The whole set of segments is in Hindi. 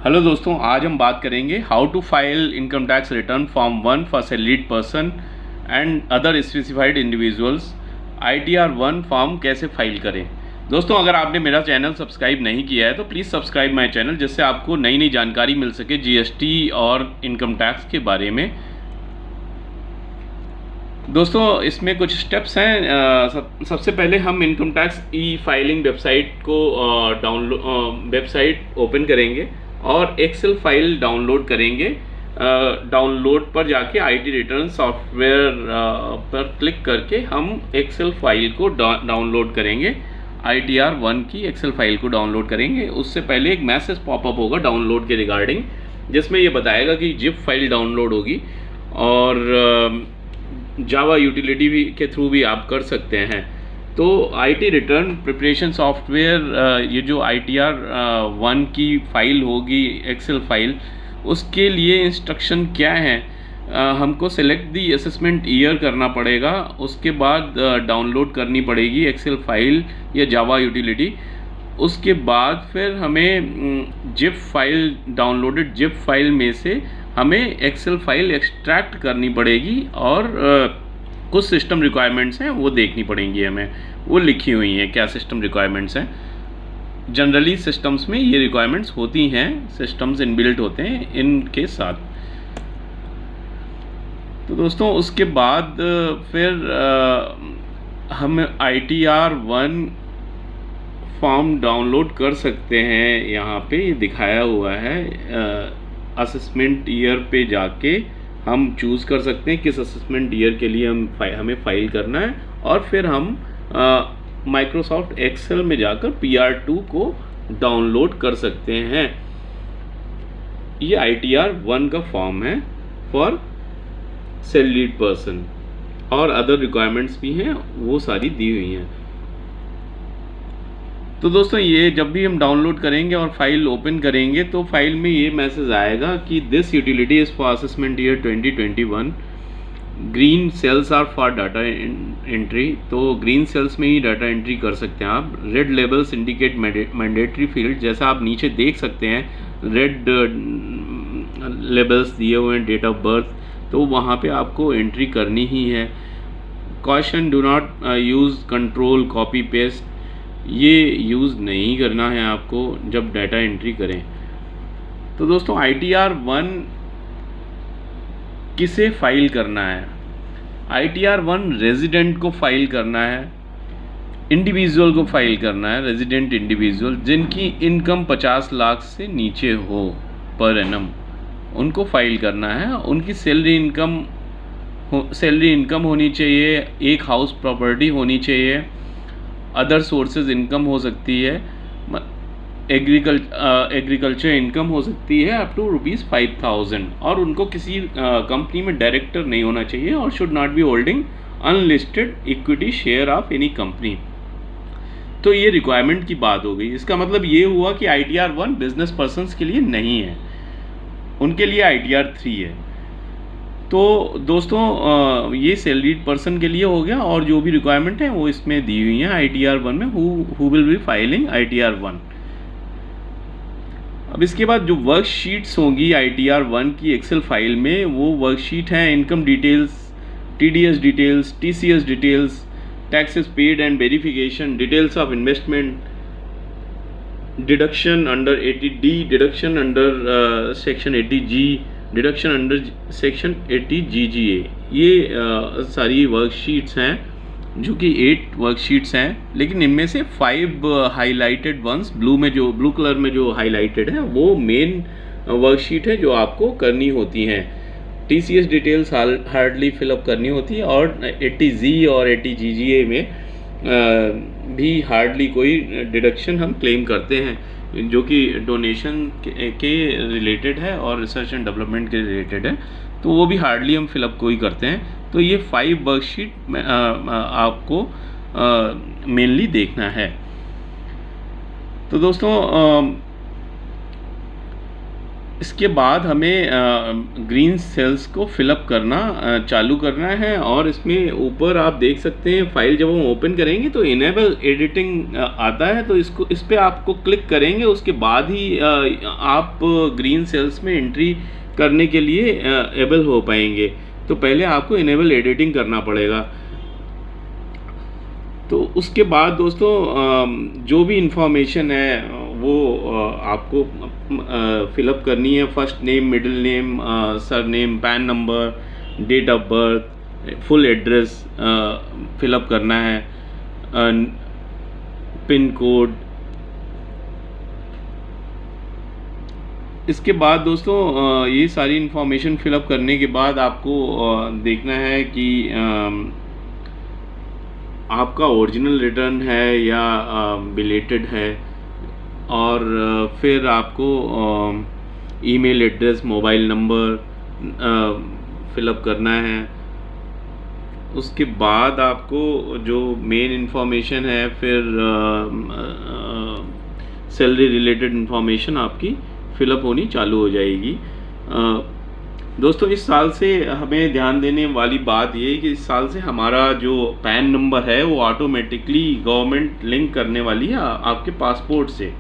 हेलो दोस्तों, आज हम बात करेंगे how to file income tax return form 1 for salaried person and other specified individuals. ITR-1 form कैसे फाइल करें। दोस्तों, अगर आपने मेरा चैनल सब्सक्राइब नहीं किया है तो प्लीज़ सब्सक्राइब माय चैनल, जिससे आपको नई नई जानकारी मिल सके GST और इनकम टैक्स के बारे में। दोस्तों, इसमें कुछ स्टेप्स हैं। सबसे पहले हम इनकम टैक्स फाइलिंग वेबसाइट को वेबसाइट ओपन करेंगे और एक्सेल फाइल डाउनलोड करेंगे। डाउनलोड पर जाके IT रिटर्न सॉफ्टवेयर पर क्लिक करके हम एक्सेल फाइल को डाउनलोड करेंगे। ITR-1 की एक्सेल फाइल को डाउनलोड करेंगे। उससे पहले एक मैसेज पॉपअप होगा डाउनलोड के रिगार्डिंग, जिसमें ये बताएगा कि जिप फाइल डाउनलोड होगी और जावा यूटिलिटी भी के थ्रू भी आप कर सकते हैं। तो IT रिटर्न प्रिपरेशन सॉफ्टवेयर, ये जो ITR-1 की फ़ाइल होगी एक्सेल फाइल, उसके लिए इंस्ट्रक्शन क्या है। हमको सेलेक्ट दी असेसमेंट ईयर करना पड़ेगा, उसके बाद डाउनलोड करनी पड़ेगी एक्सेल फाइल या जावा यूटिलिटी। उसके बाद फिर हमें zip file, downloaded zip file में से हमें एक्सेल फाइल एक्सट्रैक्ट करनी पड़ेगी और कुछ सिस्टम रिक्वायरमेंट्स हैं वो देखनी पड़ेंगी हमें। वो लिखी हुई हैं क्या सिस्टम रिक्वायरमेंट्स हैं। जनरली सिस्टम्स में ये रिक्वायरमेंट्स होती हैं, सिस्टम्स इनबिल्ट होते हैं इनके साथ। तो दोस्तों, उसके बाद फिर हम ITR-1 फॉर्म डाउनलोड कर सकते हैं। यहाँ पे दिखाया हुआ है, असेसमेंट ईयर पे जाके हम चूज़ कर सकते हैं किस असेसमेंट ईयर के लिए हमें फाइल करना है, और फिर हम माइक्रोसॉफ्ट एक्सेल में जाकर PR-2 को डाउनलोड कर सकते हैं। ये ITR-1 का फॉर्म है फॉर सैलरीड पर्सन, और अदर रिक्वायरमेंट्स भी हैं, वो सारी दी हुई हैं। तो दोस्तों, ये जब भी हम डाउनलोड करेंगे और फाइल ओपन करेंगे तो फाइल में ये मैसेज आएगा कि this utility is for assessment year 2021। Green cells are for data entry, तो ग्रीन सेल्स में ही डाटा एंट्री कर सकते हैं आप। Red labels indicate mandatory field, जैसा आप नीचे देख सकते हैं रेड लेबल्स दिए हुए हैं डेट ऑफ बर्थ, तो वहाँ पे आपको एंट्री करनी ही है। Caution, do not use control copy paste, ये यूज़ नहीं करना है आपको जब डाटा एंट्री करें। तो दोस्तों, ITR-1 किसे फाइल करना है। ITR-1 रेजिडेंट को फाइल करना है, इंडिविजुअल को फाइल करना है। रेजिडेंट इंडिविजुअल जिनकी इनकम 50 लाख से नीचे हो पर एनम, उनको फाइल करना है। उनकी सैलरी इनकम होनी चाहिए, एक हाउस प्रॉपर्टी होनी चाहिए, अदर सोर्सेज इनकम हो सकती है, एग्रीकल्चर इनकम हो सकती है अप टू ₹5,000, और उनको किसी कंपनी में डायरेक्टर नहीं होना चाहिए, और should not be holding unlisted equity share of any company. तो ये रिक्वायरमेंट की बात हो गई। इसका मतलब ये हुआ कि ITR-1 बिजनेस पर्सनस के लिए नहीं है, उनके लिए ITR-3 है। तो दोस्तों, ये सैलरीड पर्सन के लिए हो गया, और जो भी रिक्वायरमेंट है वो इसमें दी हुई हैं ITR-1 में, who will be filing ITR-1। अब इसके बाद जो वर्कशीट्स होंगी ITR-1 की एक्सेल फाइल में, वो वर्कशीट हैं income details, TDS details, TCS details, taxes paid and verification, details of investment, deduction under 80D, deduction under section 80G, deduction under section 80GGA। ये सारी वर्कशीट्स हैं, जो कि 8 वर्कशीट्स हैं, लेकिन इनमें से 5 हाईलाइटेड वंस, ब्लू कलर में जो हाईलाइटेड है वो मेन वर्कशीट है जो आपको करनी होती हैं। TCS डिटेल्स हार्डली फिलअप करनी होती है, और 80G और 80GGA में भी हार्डली कोई डिडक्शन हम क्लेम करते हैं, जो कि डोनेशन के रिलेटेड है और रिसर्च एंड डेवलपमेंट के रिलेटेड है, तो वो भी हार्डली हम फिलअप कोई करते हैं। तो ये 5 वर्कशीट आपको मेनली देखना है। तो दोस्तों, इसके बाद हमें ग्रीन सेल्स को फिलअप करना चालू करना है। और इसमें ऊपर आप देख सकते हैं फाइल जब हम ओपन करेंगे तो इनेबल एडिटिंग आता है, तो इस पर आपको क्लिक करेंगे, उसके बाद ही आप ग्रीन सेल्स में एंट्री करने के लिए एबल हो पाएंगे। तो पहले आपको इनेबल एडिटिंग करना पड़ेगा। तो उसके बाद दोस्तों जो भी इंफॉर्मेशन है वो आपको फिलअप करनी है। First name, middle name, surname, PAN number, date of birth, full address fill up करना है, पिन कोड। इसके बाद दोस्तों ये सारी इंफॉर्मेशन फिलअप करने के बाद आपको देखना है कि आपका ओरिजिनल रिटर्न है या बिलेटेड है। और फिर आपको email address, mobile number fill up करना है। उसके बाद आपको जो मेन इंफॉर्मेशन है, फिर सैलरी रिलेटेड इंफॉर्मेशन आपकी फिलअप होनी चालू हो जाएगी। दोस्तों इस साल से हमें ध्यान देने वाली बात ये है कि इस साल से हमारा जो पैन नंबर है वो ऑटोमेटिकली गवर्नमेंट लिंक करने वाली है आपके पासपोर्ट से।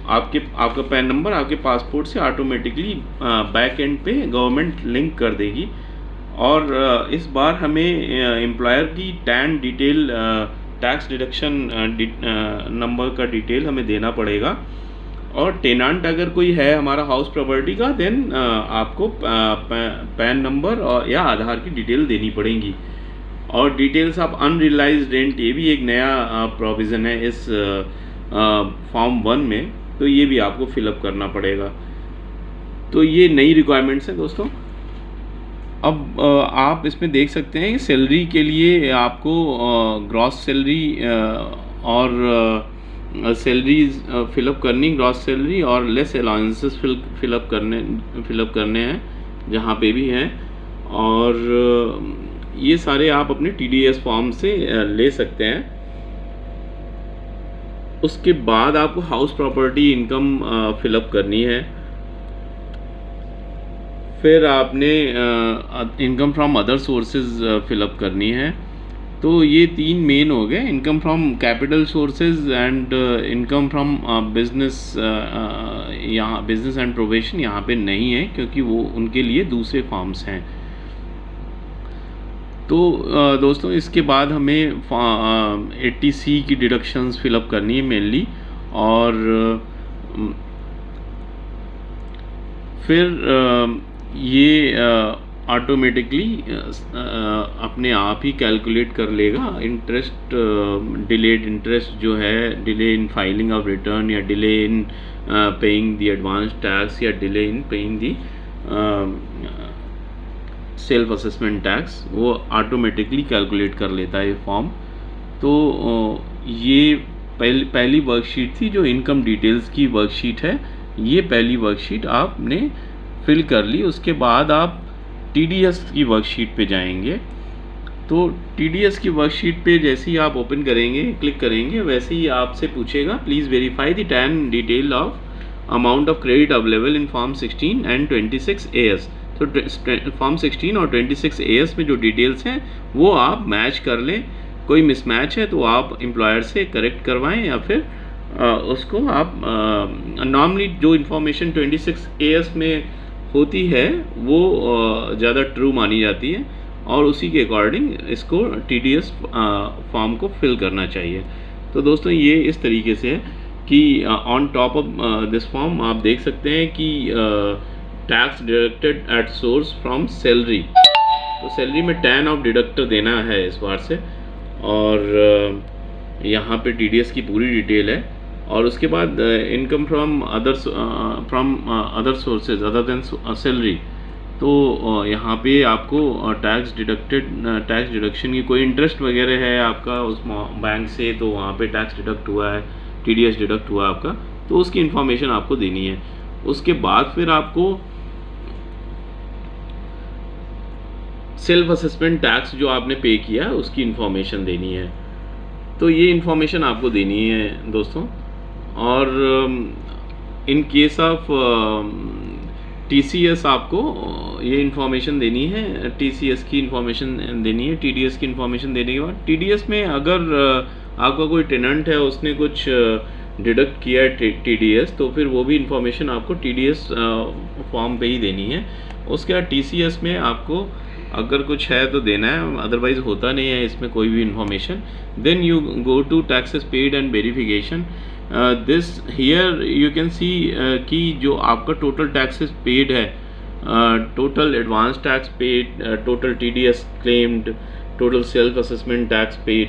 आपका पैन नंबर आपके पासपोर्ट से ऑटोमेटिकली बैक एंड पे गवर्नमेंट लिंक कर देगी। और इस बार हमें एम्प्लॉयर की tan detail, tax deduction number का डिटेल हमें देना पड़ेगा। और टेनांट अगर कोई है हमारा हाउस प्रॉपर्टी का, देन आपको पैन नंबर और या आधार की डिटेल देनी पड़ेंगी। और डिटेल्स ऑफ अनरियलाइज्ड रेंट, ये भी एक नया प्रोविज़न है इस फॉर्म 1 में, तो ये भी आपको फिलअप करना पड़ेगा। तो ये नई रिक्वायरमेंट्स हैं दोस्तों। अब आप इसमें देख सकते हैं कि सैलरी के लिए आपको ग्रॉस सैलरी और सैलरीज फिलअप करनी, ग्रॉस सैलरी और लेस अलाउंसेस फिलअप करने हैं जहाँ पे भी हैं। और ये सारे आप अपने TDS फॉर्म से ले सकते हैं। उसके बाद आपको हाउस प्रॉपर्टी इनकम फिलअप करनी है। फिर आपने income from other sources fill up करनी है। तो ये 3 मेन हो गए, income from capital sources and income from business. यहाँ बिजनेस एंड प्रोफेशन यहाँ पे नहीं है क्योंकि वो उनके लिए दूसरे फॉर्म्स हैं। तो दोस्तों इसके बाद हमें 80C की डिडक्शंस फिलअप करनी है मेनली। और फिर ये ऑटोमेटिकली अपने आप ही कैलकुलेट कर लेगा इंटरेस्ट, डिलेड इंटरेस्ट जो है, delay in filing of return या delay in paying the advance tax या delay in paying the self assessment tax, वो ऑटोमेटिकली कैलकुलेट कर लेता है ये फॉर्म। तो ये पहली वर्कशीट थी जो इनकम डिटेल्स की वर्कशीट है। ये पहली वर्कशीट आपने फिल कर ली। उसके बाद आप TDS की वर्कशीट पे जाएंगे। तो TDS की वर्कशीट पे जैसे ही आप ओपन करेंगे, क्लिक करेंगे, वैसे ही आपसे पूछेगा please verify the tan detail of amount of credit available in form 16 and 26 AS। तो फॉर्म 16 और 26 AS में जो डिटेल्स हैं वो आप मैच कर लें। कोई मिसमैच है तो आप एम्प्लॉयर से करेक्ट करवाएं या फिर उसको आप नॉर्मली जो इन्फॉर्मेशन 26 AS में होती है वो ज़्यादा ट्रू मानी जाती है और उसी के अकॉर्डिंग इसको TDS फॉर्म को फिल करना चाहिए। तो दोस्तों ये इस तरीके से है कि on top of this form आप देख सकते हैं कि tax deducted at source from salary. तो सैलरी में टैन ऑफ डिडक्टर देना है इस बार से। और यहाँ पे TDS की पूरी डिटेल है। और उसके बाद income from other sources other than salary. तो यहाँ पे आपको टैक्स डिडक्शन की कोई इंटरेस्ट वगैरह है आपका उस बैंक से, तो वहाँ पे टैक्स डिडक्ट हुआ है, TDS डिडक्ट हुआ है आपका, तो उसकी इन्फॉर्मेशन आपको देनी है। उसके बाद फिर आपको सेल्फ असेसमेंट टैक्स जो आपने पे किया है उसकी इन्फॉर्मेशन देनी है। तो ये इन्फॉर्मेशन आपको देनी है दोस्तों। और इन केस ऑफ TCS आपको ये इन्फॉर्मेशन देनी है, TCS की इन्फॉर्मेशन देनी है। TDS की इन्फॉर्मेशन देने के बाद TDS में अगर आपका कोई टेनेंट है उसने कुछ डिडक्ट किया है TDS, तो फिर वो भी इन्फॉर्मेशन आपको TDS फॉर्म पे ही देनी है। उसके बाद TCS में आपको अगर कुछ है तो देना है, अदरवाइज़ होता नहीं है इसमें कोई भी information. Then you go to taxes paid and verification. This here you can see कि जो आपका टोटल टैक्सेस पेड है, total advance tax paid, total TDS claimed, total self assessment tax paid,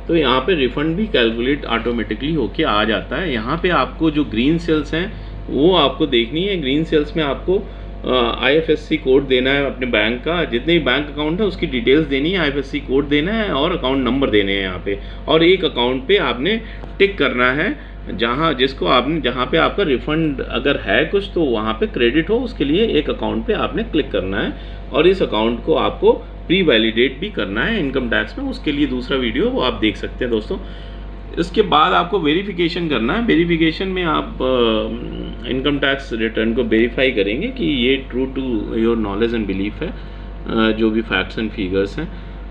तो यहाँ पे रिफ़ंड भी कैलकुलेट ऑटोमेटिकली होके आ जाता है। यहाँ पे आपको जो ग्रीन सेल्स हैं वो आपको देखनी है। ग्रीन सेल्स में आपको IFSC कोड देना है अपने बैंक का, जितने भी बैंक अकाउंट है उसकी डिटेल्स देनी है, IFSC कोड देना है और अकाउंट नंबर देने हैं यहाँ पे। और एक अकाउंट पे आपने टिक करना है जहाँ पे आपका रिफ़ंड अगर है कुछ तो वहाँ पे क्रेडिट हो, उसके लिए एक अकाउंट पे आपने क्लिक करना है और इस अकाउंट को आपको प्री वैलिडेट भी करना है इनकम टैक्स में। उसके लिए दूसरा वीडियो वो आप देख सकते हैं दोस्तों। इसके बाद आपको वेरिफिकेशन करना है। वेरिफिकेशन में आप इनकम टैक्स रिटर्न को वेरीफाई करेंगे कि ये true to your knowledge and belief है, जो भी फैक्ट्स एंड फिगर्स हैं,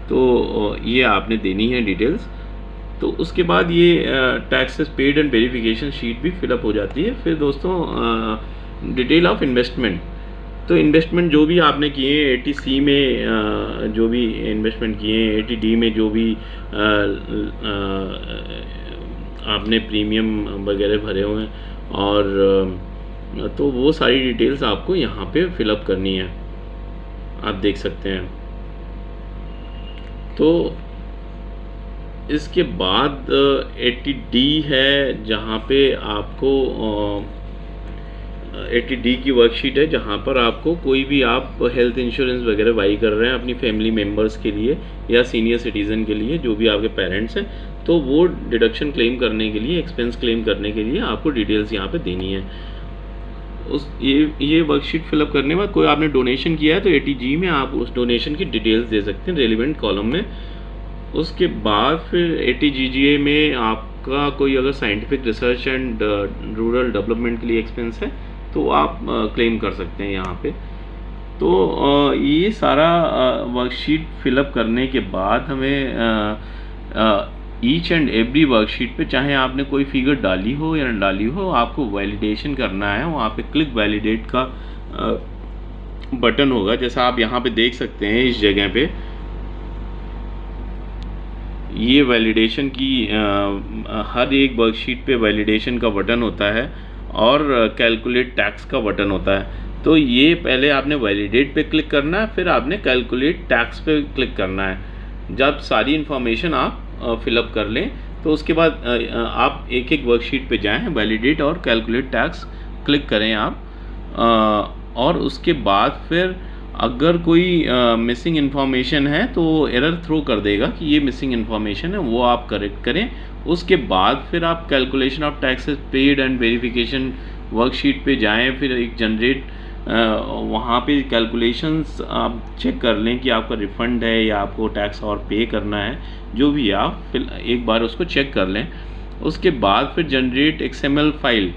तो ये आपने देनी है डिटेल्स। तो उसके बाद ये taxes paid and verification sheet भी फिलअप हो जाती है। फिर दोस्तों डिटेल ऑफ इन्वेस्टमेंट, तो इन्वेस्टमेंट जो भी आपने किए हैं 80C में जो भी इन्वेस्टमेंट किए हैं, 80D में जो भी आपने प्रीमियम वगैरह भरे हुए हैं, और तो वो सारी डिटेल्स आपको यहाँ पे फिलअप करनी है, आप देख सकते हैं। तो इसके बाद 80D है जहाँ पे आपको 80D की वर्कशीट है जहाँ पर आपको कोई भी आप हेल्थ इंश्योरेंस वगैरह बाई कर रहे हैं अपनी फैमिली मेम्बर्स के लिए या सीनियर सिटीज़न के लिए, जो भी आपके पेरेंट्स हैं, तो वो डिडक्शन क्लेम करने के लिए, एक्सपेंस क्लेम करने के लिए आपको डिटेल्स यहाँ पे देनी है। ये वर्कशीट फिलअप करने के बाद कोई आपने डोनेशन किया है तो 80G में आप उस डोनेशन की डिटेल्स दे सकते हैं रेलिवेंट कॉलम में। उसके बाद फिर 80GGA में आपका कोई अगर scientific research and rural development के लिए एक्सपेंस है तो आप क्लेम कर सकते हैं यहाँ पे। तो ये सारा वर्कशीट फिलअप करने के बाद हमें ईच एंड एवरी वर्कशीट पे, चाहे आपने कोई फिगर डाली हो या न डाली हो, आपको वैलिडेशन करना है। वहाँ पे क्लिक वैलिडेट का बटन होगा, जैसा आप यहाँ पे देख सकते हैं इस जगह पे। ये वैलिडेशन की हर एक वर्कशीट पे वैलिडेशन का बटन होता है और कैलकुलेट टैक्स का बटन होता है। तो ये पहले आपने वैलिडेट पे क्लिक करना है, फिर आपने कैलकुलेट टैक्स पे क्लिक करना है। जब सारी इन्फॉर्मेशन आप फिलअप कर लें तो उसके बाद आप एक एक वर्कशीट पे जाएं, वैलिडेट और कैलकुलेट टैक्स क्लिक करें आप, और उसके बाद फिर अगर कोई मिसिंग इन्फॉर्मेशन है तो एरर थ्रो कर देगा कि ये मिसिंग इन्फॉर्मेशन है, वो आप करेक्ट करें। उसके बाद फिर आप calculation of taxes paid and verification worksheet पे जाएं, फिर एक जनरेट वहाँ पे कैलकुलेशंस आप चेक कर लें कि आपका रिफ़ंड है या आपको टैक्स और पे करना है, जो भी आप फिर एक बार उसको चेक कर लें। उसके बाद फिर जनरेट XML फाइल,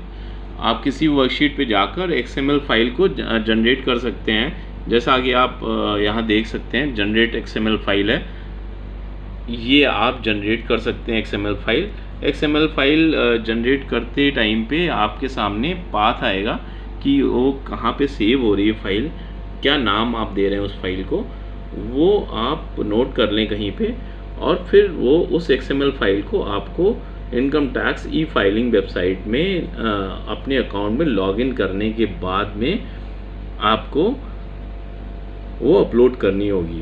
आप किसी वर्कशीट पे जाकर XML फाइल को जनरेट कर सकते हैं। जैसा कि आप यहाँ देख सकते हैं जनरेट XML फाइल है, ये आप जनरेट कर सकते हैं XML file. XML file generate करते टाइम पे आपके सामने पाथ आएगा कि वो कहाँ पे सेव हो रही है फाइल, क्या नाम आप दे रहे हैं उस फाइल को, वो आप नोट कर लें कहीं पे। और फिर वो उस XML फाइल को आपको इनकम टैक्स ई-फाइलिंग वेबसाइट में अपने अकाउंट में लॉगिन करने के बाद में आपको वो अपलोड करनी होगी।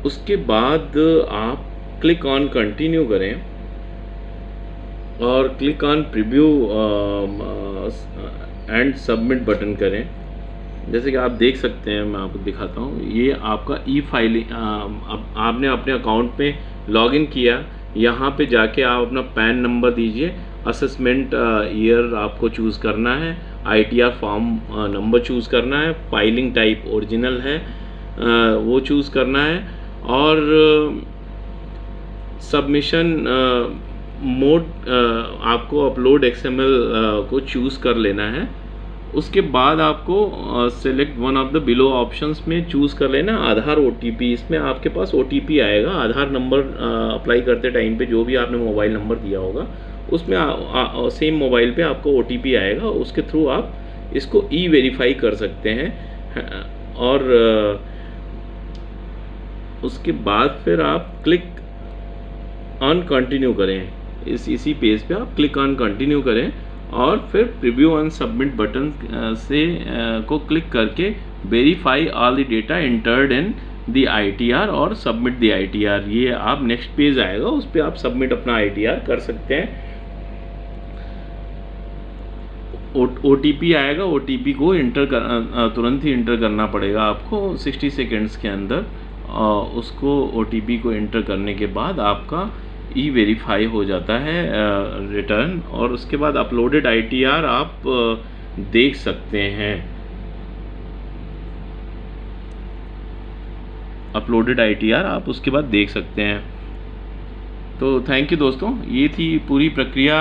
उसके बाद आप क्लिक ऑन कंटिन्यू करें और click on preview and submit button करें। जैसे कि आप देख सकते हैं, मैं आपको दिखाता हूँ, ये आपका ई-फाइलिंग, आपने अपने अकाउंट पे लॉगिन किया, यहाँ पे जाके आप अपना पैन नंबर दीजिए, असेसमेंट ईयर आपको चूज़ करना है, ITR फॉर्म नंबर चूज़ करना है, फाइलिंग टाइप ओरिजिनल है वो चूज़ करना है, और सबमिशन मोड आपको अपलोड XML को चूज़ कर लेना है। उसके बाद आपको select one of the below options में चूज़ कर लेना आधार OTP। इसमें आपके पास OTP आएगा, आधार नंबर अप्लाई करते टाइम पे जो भी आपने मोबाइल नंबर दिया होगा उसमें सेम मोबाइल पे आपको OTP आएगा, उसके थ्रू आप इसको वेरीफाई कर सकते हैं। और उसके बाद फिर आप क्लिक ऑन कंटिन्यू करें, इसी पेज पे आप क्लिक ऑन कंटिन्यू करें और फिर प्रीव्यू ऑन सबमिट बटन से को क्लिक करके verify all the data entered in the ITR और सबमिट द ITR। ये आप नेक्स्ट पेज आएगा, उस पर आप सबमिट अपना ITR कर सकते हैं। OTP आएगा, OTP को तुरंत ही इंटर करना पड़ेगा आपको 60 सेकेंड्स के अंदर। उसको OTP को इंटर करने के बाद आपका वेरीफाई हो जाता है रिटर्न, और उसके बाद अपलोडेड ITR आप देख सकते हैं। अपलोडेड ITR आप उसके बाद देख सकते हैं। तो थैंक यू दोस्तों, ये थी पूरी प्रक्रिया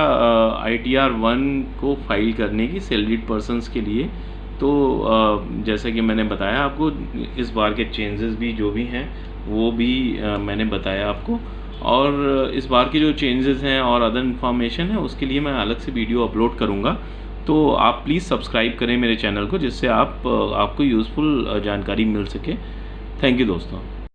ITR 1 को फाइल करने की सैलरीड पर्सन्स के लिए। तो जैसा कि मैंने बताया आपको, इस बार के चेंजेस भी जो भी हैं वो भी मैंने बताया आपको, और इस बार के जो चेंजेस हैं और अदर इन्फॉर्मेशन है उसके लिए मैं अलग से वीडियो अपलोड करूँगा। तो आप प्लीज़ सब्सक्राइब करें मेरे चैनल को, जिससे आपको यूज़फुल जानकारी मिल सके। थैंक यू दोस्तों।